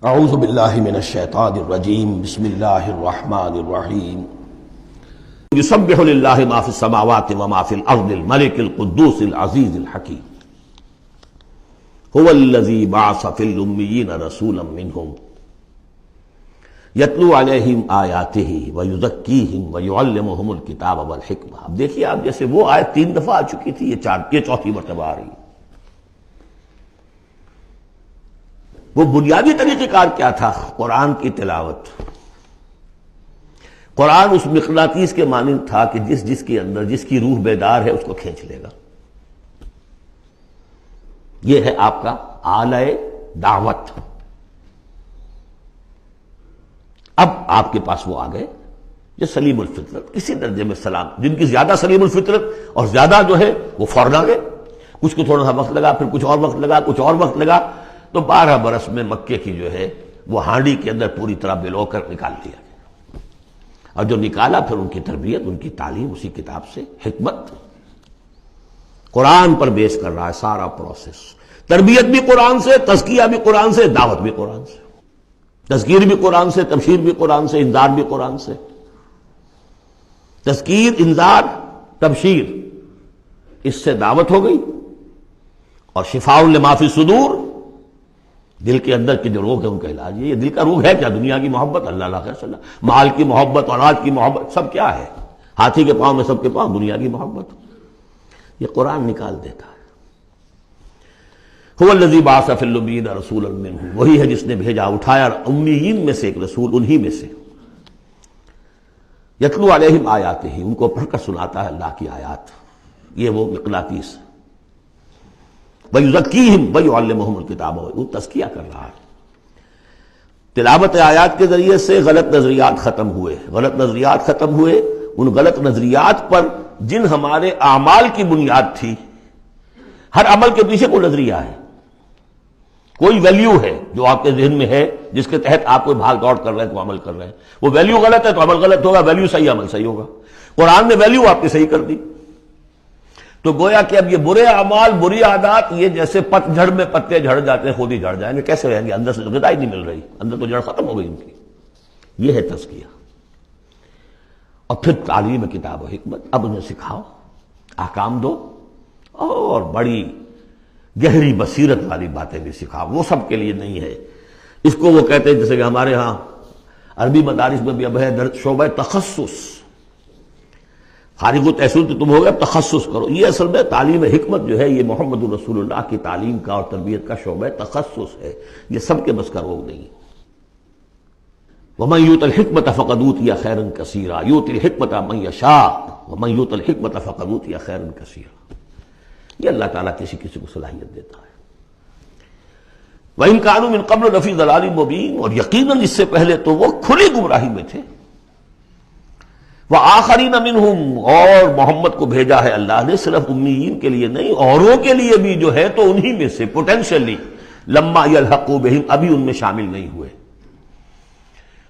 اعوذ باللہ من الشیطان الرجیم بسم اللہ الرحمن الرحیم یسبح للہ ما فی السماوات وما فی الارض الملک القدوس العزیز الحکیم هو الذی بعث فی الامیین رسولا منہم یتلو علیہم آیاتہ ویزکیہم ویعلمہم الکتاب والحکمہ۔ اب دیکھیے آپ، جیسے وہ آیت 3 دفعہ آ چکی تھی، یہ چوتھی مرتبہ آ رہی ہے۔ وہ بنیادی طریقہ کار کیا تھا؟ قرآن کی تلاوت۔ قرآن اس مقناطیس کے مانند تھا کہ جس کے اندر جس کی روح بیدار ہے اس کو کھینچ لے گا۔ یہ ہے آپ کا آلہ دعوت۔ اب آپ کے پاس وہ آ گئے جو سلیم الفطرت، کسی درجے میں سلام، جن کی زیادہ سلیم الفطرت اور زیادہ جو ہے وہ فوراً آ گئے۔ کچھ کو تھوڑا سا وقت لگا، پھر کچھ اور وقت لگا، کچھ اور وقت لگا، تو 12 برس میں مکے کی جو ہے وہ ہانڈی کے اندر پوری طرح بلو کر نکال دیا گیا۔ اور جو نکالا پھر ان کی تربیت، ان کی تعلیم اسی کتاب سے، حکمت قرآن پر بیس کر رہا ہے سارا پروسیس۔ تربیت بھی قرآن سے، تزکیہ بھی قرآن سے، دعوت بھی قرآن سے، تذکیر بھی قرآن سے، تبشیر بھی قرآن سے، انذار بھی قرآن سے۔ تذکیر، انذار، تبشیر، اس سے دعوت ہو گئی، اور شفاء لما فی الصدور، دل کے اندر کے جو روگ ہے ان کا علاج۔ یہ دل کا روگ ہے کیا؟ دنیا کی محبت، اللہ خیر صلی اللہ، مال کی محبت، اولاد کی محبت، سب کیا ہے؟ ہاتھی کے پاؤں میں سب کے پاؤں دنیا کی محبت۔ یہ قرآن نکال دیتا ہے۔ هو الذی بعث فی الامیین رسولا منہم، وہی ہے جس نے بھیجا، اٹھایا امیین میں سے ایک رسول، انہی میں سے۔ یتلو علیہم آیاتہ، ان کو پڑھ کر سناتا ہے اللہ کی آیات، یہ وہ مقناطیس۔ وَيُزَكِّيهِمْ وَيُعَلِّمُهُمُ الْكِتَابَ، وہ تزکیہ کر رہا ہے۔ تلاوت آیات کے ذریعے سے غلط نظریات ختم ہوئے، غلط نظریات ختم ہوئے۔ ان غلط نظریات پر جن ہمارے اعمال کی بنیاد تھی، ہر عمل کے پیچھے کوئی نظریہ ہے، کوئی ویلیو ہے جو آپ کے ذہن میں ہے، جس کے تحت آپ کوئی بھاگ دوڑ کر رہے ہیں، کو عمل کر رہے ہیں۔ وہ ویلیو غلط ہے تو عمل غلط ہوگا، ویلیو صحیح عمل صحیح ہوگا۔ قرآن نے ویلیو آپ کی صحیح کر دی، تو گویا کہ اب یہ برے اعمال، بری عادات، یہ جیسے پت جھڑ میں پتے جھڑ جاتے ہیں، خود ہی جھڑ جائیں گے، کیسے رہیں گے؟ اندر سے تو غذا ہی نہیں مل رہی، اندر تو جڑ ختم ہو گئی ان کی۔ یہ ہے تزکیہ۔ اور پھر تعلیم کتاب و حکمت، اب انہیں سکھاؤ، احکام دو، اور بڑی گہری بصیرت والی باتیں بھی سکھاؤ۔ وہ سب کے لیے نہیں ہے۔ اس کو وہ کہتے ہیں، جیسے کہ ہمارے ہاں عربی مدارس میں بھی اب ہے شعبہ تخصص، فارغ التحصیل تو تم ہو گئے، اب تخصص کرو۔ یہ اصل میں تعلیم حکمت جو ہے، یہ محمد رسول اللہ کی تعلیم کا اور تربیت کا شعبہ تخصص ہے، یہ سب کے بس کا روگ نہیں۔ وَمَن يُؤْتَ الْحِكْمَةَ فَقَدْ أُوتِيَ خَيْرًا كَثِيرًا يُؤْتِي الْحِكْمَةَ مَن يَشَاءُ وَمَن يُؤْتَ الْحِكْمَةَ فَقَدْ أُوتِيَ خَيْرًا كَثِيرًا۔ یہ اللہ تعالیٰ کسی کسی کو صلاحیت دیتا ہے۔ وَإِن كَانُوا مِن قَبْلُ لَفِي ضَلَالٍ مُبِينٍ، اور یقیناً اس سے پہلے تو وہ کھلی گمراہی میں تھے۔ وَآخَرِينَ مِنْهُمْ، اور محمد کو بھیجا ہے اللہ نے صرف امیین کے لیے نہیں، اوروں کے لیے بھی جو ہے تو انہی میں سے پوٹینشلی، لَمَّا يَلْحَقُوا بِهِمْ، ابھی ان میں شامل نہیں ہوئے۔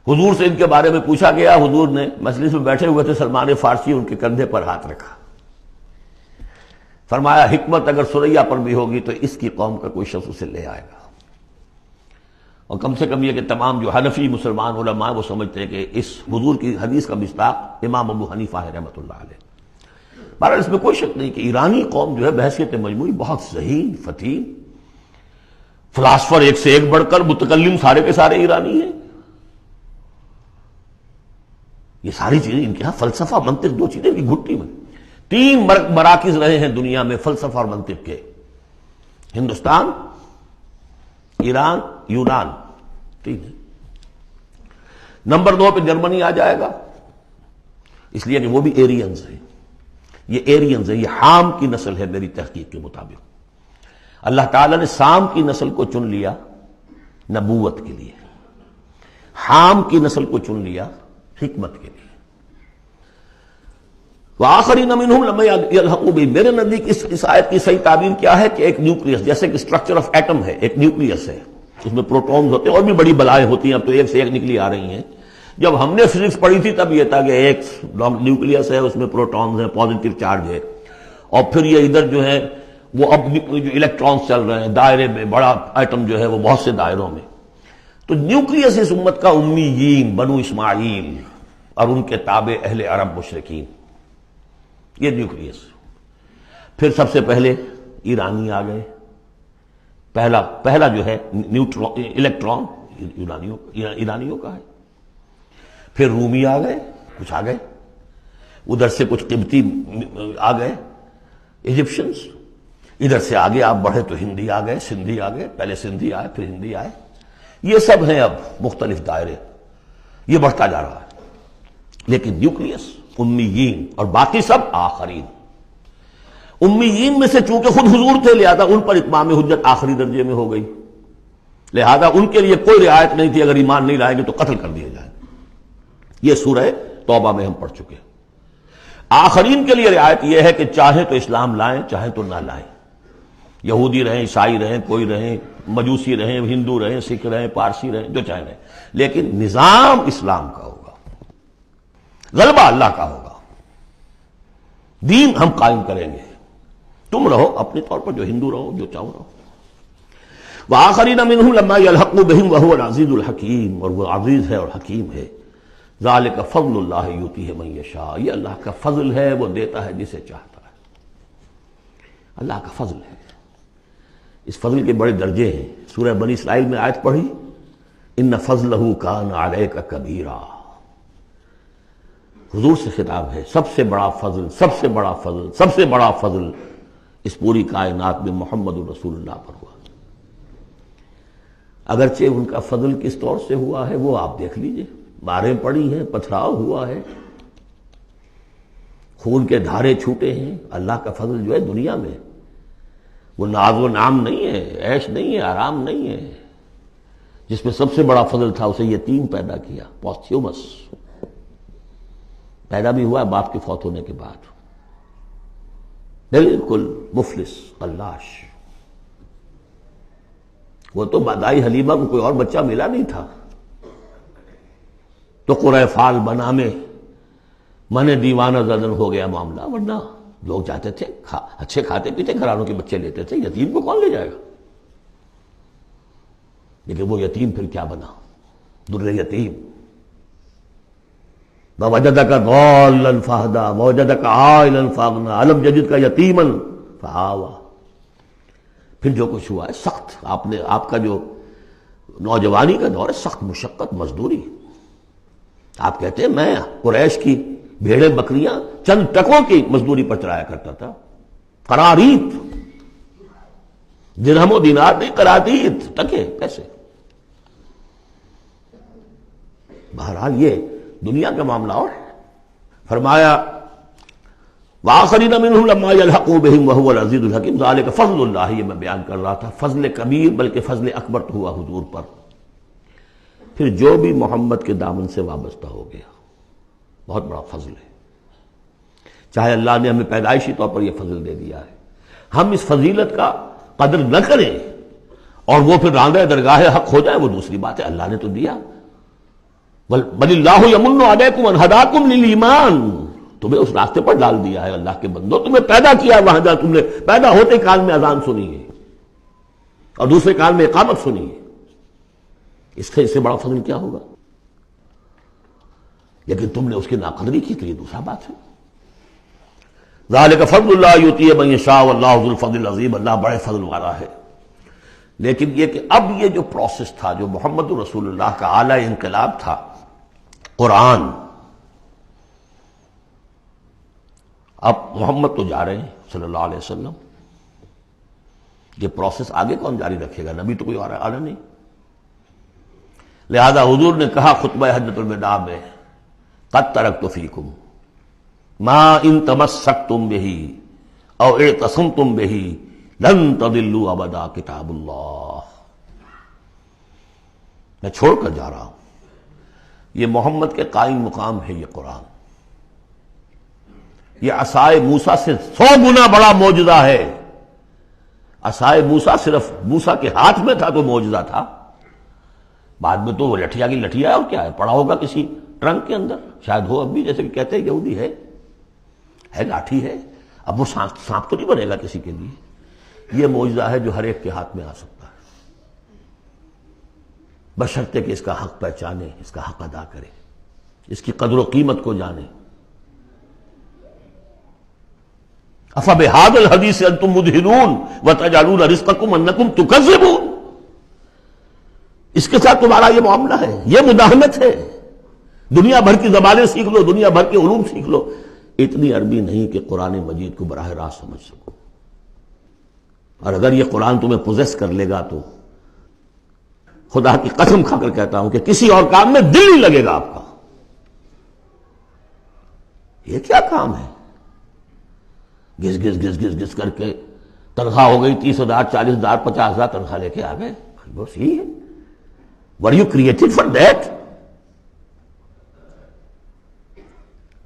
حضور سے ان کے بارے میں پوچھا گیا، حضور نے مجلس میں بیٹھے ہوئے تھے، سلمان فارسی ان کے کندھے پر ہاتھ رکھا، فرمایا حکمت اگر سریا پر بھی ہوگی تو اس کی قوم کا کوئی شخص اسے لے آئے گا۔ اور کم سے کم یہ کہ تمام جو حنفی مسلمان علماء وہ سمجھتے ہیں کہ اس حضور کی حدیث کا مصداق امام ابو حنیفہ ہے رحمۃ اللہ علیہ۔ بہرحال اس میں کوئی شک نہیں کہ ایرانی قوم جو ہے بحیثیت مجموعی بہت ذہین، فتیم، فلاسفر ایک سے ایک بڑھ کر، متکلم سارے کے سارے ایرانی ہیں۔ یہ ساری چیزیں ان کے ہاں فلسفہ، منطق، دو چیزیں کی گھٹی میں۔ 3 مراکز رہے ہیں دنیا میں فلسفہ اور منطق کے، ہندوستان، ایران، یونان، 3 ہے۔ نمبر 2 پہ جرمنی آ جائے گا، اس لیے کہ وہ بھی ایرینز ہیں۔ یہ ایرینز ہیں، یہ حام کی نسل ہے میری تحقیق کے مطابق۔ اللہ تعالیٰ نے سام کی نسل کو چن لیا نبوت کے لیے، حام کی نسل کو چن لیا حکمت کے لیے۔ وَآخَرِينَ مِنْهُمْ لَمَّا يَلْحَقُوا بِهِمْ، میرے نزدیک اس آیت کی صحیح تعبیر کیا ہے کہ ایک نیوکلیس، جیسے کہ اسٹرکچر آف ایٹم ہے، ایک نیوکلیس ہے، اس میں پروٹونز ہوتے ہیں، اور بھی بڑی بلائیں ہوتی ہیں، اب تو ایک سے ایک نکلی آ رہی ہیں۔ جب ہم نے فزکس پڑھی تھی تب یہ تھا کہ ایک نیوکلیس ہے، اس میں پروٹونز ہیں، پازیٹیو چارج ہے، اور پھر یہ ادھر جو ہے وہ اب جو الیکٹرانز چل رہے ہیں دائرے میں، بڑا ایٹم جو ہے وہ بہت سے دائروں میں۔ تو نیوکلیس اس امت کا امیین بنو اسماعیل اور ان کے تابع اہل عرب مشرکین، یہ نیوکلیس۔ پھر سب سے پہلے ایرانی آ گئے، پہلا جو ہے نیوٹرون الیکٹران ایرانیوں کا ہے۔ پھر رومی آ گئے، کچھ آ گئے ادھر سے، کچھ قبطی آ گئے ایجپشنز، ادھر سے آگے آپ بڑھے تو ہندی آ گئے، سندھی آ گئے، پہلے سندھی آئے پھر ہندی آئے، یہ سب ہیں اب مختلف دائرے، یہ بڑھتا جا رہا ہے۔ لیکن نیوکلیس امیین اور باقی سب آخرین۔ امیین میں سے چونکہ خود حضور تھے لہذا ان پر اتمام حجت آخری درجے میں ہو گئی، لہذا ان کے لیے کوئی رعایت نہیں تھی، اگر ایمان نہیں لائیں گے تو قتل کر دیے جائیں۔ یہ سورہ توبہ میں ہم پڑھ چکے ہیں۔ آخرین کے لیے رعایت یہ ہے کہ چاہیں تو اسلام لائیں چاہیں تو نہ لائیں، یہودی رہیں، عیسائی رہیں، کوئی رہیں، مجوسی رہیں، ہندو رہیں، سکھ رہیں، پارسی رہیں، جو چاہیں رہیں، لیکن نظام اسلام کا ہوگا، غلبہ اللہ کا ہوگا، دین ہم قائم کریں گے، تم رہو اپنے طور پر جو ہندو رہو، جو چاہو رہو۔ وآخرین منہم لما یلحقوا بہم وہو العزیز الحکیم، اور وہ عزیز ہے اور حکیم ہے۔ ذالک فضل اللہ یؤتیہ من یشاء، یہ اللہ کا فضل ہے، وہ دیتا ہے جسے چاہتا ہے، اللہ کا فضل ہے۔ اس فضل کے بڑے درجے ہیں۔ سورہ بنی اسرائیل میں آیت پڑھی، ان فضلہ کان علیک کبیرا، حضور سے خطاب ہے، سب سے بڑا فضل، سب سے بڑا فضل، سب سے بڑا فضل اس پوری کائنات میں محمد رسول اللہ پر ہوا۔ اگرچہ ان کا فضل کس طور سے ہوا ہے وہ آپ دیکھ لیجئے، ماریں پڑی ہیں، پتھراؤ ہوا ہے، خون کے دھارے چھوٹے ہیں۔ اللہ کا فضل جو ہے دنیا میں وہ ناز و نام نہیں ہے، عیش نہیں ہے، آرام نہیں ہے۔ جس میں سب سے بڑا فضل تھا اسے یتیم پیدا کیا، پوسٹیومس پیدا بھی ہوا باپ کے فوت ہونے کے بعد، بالکل مفلس قلاش۔ وہ تو دائی حلیمہ کو کوئی اور بچہ ملا نہیں تھا تو قرۂ فال بنا میں من دیوانہ زدن ہو گیا معاملہ، ورنہ لوگ جاتے تھے، اچھے کھاتے پیتے گھرانوں کے بچے لیتے تھے، یتیم کو کون لے جائے گا؟ لیکن وہ یتیم پھر کیا بنا، در یتیم۔ وَوَجَدَكَ ضَالًّا فَهَدَىٰ وَوَجَدَكَ عَائِلًا فَأَغْنَىٰ أَلَمْ يَجِدْكَ يَتِيمًا فَآوَىٰ۔ پھر جو کچھ ہوا ہے سخت، آپ کا جو نوجوانی کا دور ہے، سخت مشقت مزدوری۔ آپ کہتے ہیں میں قریش کی بھیڑیں بکریاں چند ٹکوں کی مزدوری پر چلایا کرتا تھا، قراریت، درہم و دینار نہیں، قراریت، ٹکے پیسے۔ بہرحال یہ دنیا کا معاملہ اور ہے۔ فرمایا وآخرین منہم لما یلحقوا بہم وہو العزیز الحکیم، ذالک فضل اللہ، یہ میں بیان کر رہا تھا، فضل کبیر بلکہ فضل اکبر تو ہوا حضور پر۔ پھر جو بھی محمد کے دامن سے وابستہ ہو گیا، بہت بڑا فضل ہے۔ چاہے اللہ نے ہمیں پیدائشی طور پر یہ فضل دے دیا ہے، ہم اس فضیلت کا قدر نہ کریں اور وہ پھر راندہ درگاہ حق ہو جائے، وہ دوسری بات ہے، اللہ نے تو دیا۔ بل اللہ یمن علیکم ان ہداکم للایمان، تمہیں اس راستے پر ڈال دیا ہے اللہ کے بندو، تمہیں پیدا کیا وہاں جہاں تم نے پیدا ہوتے کال میں اذان سنی ہے اور دوسرے کال میں اقامت سنی ہے، اس سے بڑا فضل کیا ہوگا؟ لیکن تم نے اس کی ناقدری کی تو یہ دوسرا بات ہے۔ ذالک فضل اللہ یؤتیہ من یشاء واللہ ذو الفضل العظیم، اللہ بڑے فضل والا ہے۔ لیکن یہ کہ اب یہ جو پروسیس تھا، جو محمد رسول اللہ کا اعلی انقلاب تھا، قرآن، اب محمد تو جا رہے ہیں صلی اللہ علیہ وسلم، یہ پروسیس آگے کون جاری رکھے گا؟ نبی تو کوئی آ رہا نہیں۔ لہذا حضور نے کہا خطبہ حجۃ الوداع میں، قد ترکت فیکم ما ان تمسکتم بہ او اعتصمتم بہ لن تضلوا ابدا کتاب اللہ، میں چھوڑ کر جا رہا ہوں، یہ محمد کے قائم مقام ہے یہ قرآن، یہ عصائے موسیٰ سے 100 گنا بڑا معجزہ ہے۔ عصائے موسیٰ صرف موسیٰ کے ہاتھ میں تھا تو معجزہ تھا، بعد میں تو وہ لٹھیا کی لٹھیا ہے، اور کیا ہے، پڑا ہوگا کسی ٹرنک کے اندر، شاید ہو اب بھی، جیسے کہ کہتے ہیں یہودی ہے لاٹھی ہے، اب وہ سانپ تو نہیں بنے گا کسی کے لیے۔ یہ معجزہ ہے جو ہر ایک کے ہاتھ میں آ سکتا ہے۔ بشرطے کہ اس کا حق پہچانے، اس کا حق ادا کرے، اس کی قدر و قیمت کو جانے۔ افبہذا الحدیث انتم مدہنون وتجعلون رزقکم انکم تکذبون، اس کے ساتھ تمہارا یہ معاملہ ہے، یہ مداہنت ہے۔ دنیا بھر کی زبانیں سیکھ لو، دنیا بھر کے علوم سیکھ لو، اتنی عربی نہیں کہ قرآن مجید کو براہ راست سمجھ سکو۔ اور اگر یہ قرآن تمہیں پوزیس کر لے گا تو خدا کی قسم کھا کر کہتا ہوں کہ کسی اور کام میں دل نہیں لگے گا آپ کا۔ یہ کیا کام ہے؟ گھس گھس گھس گھس گھس کر کے تنخواہ ہو گئی 30,000 40,000 50,000 تنخواہ لے کے آ گئے، بس یہی ہے۔ Were you created for that؟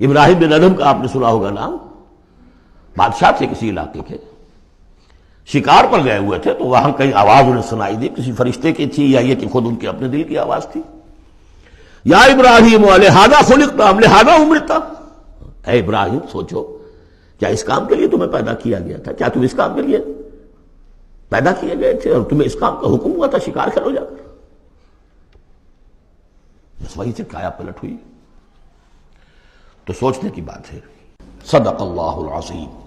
ابراہیم بن ادم کا آپ نے سنا ہوگا نام، بادشاہ تھے کسی علاقے کے، شکار پر گئے ہوئے تھے تو وہاں کہیں آواز انہیں سنائی دی، کسی فرشتے کی تھی یا یہ کہ خود ان کے اپنے دل کی آواز تھی، یا ابراہیم لہذا خلقت ام لہذا امرت، اے ابراہیم سوچو کیا اس کام کے لیے تمہیں پیدا کیا گیا تھا؟ کیا تم اس کام کے لیے پیدا کیے گئے تھے اور تمہیں اس کام کا حکم ہوا تھا شکار کرو جا کر؟ بس وہی سے کایا پلٹ ہوئی۔ تو سوچنے کی بات ہے۔ صدق اللہ العظیم۔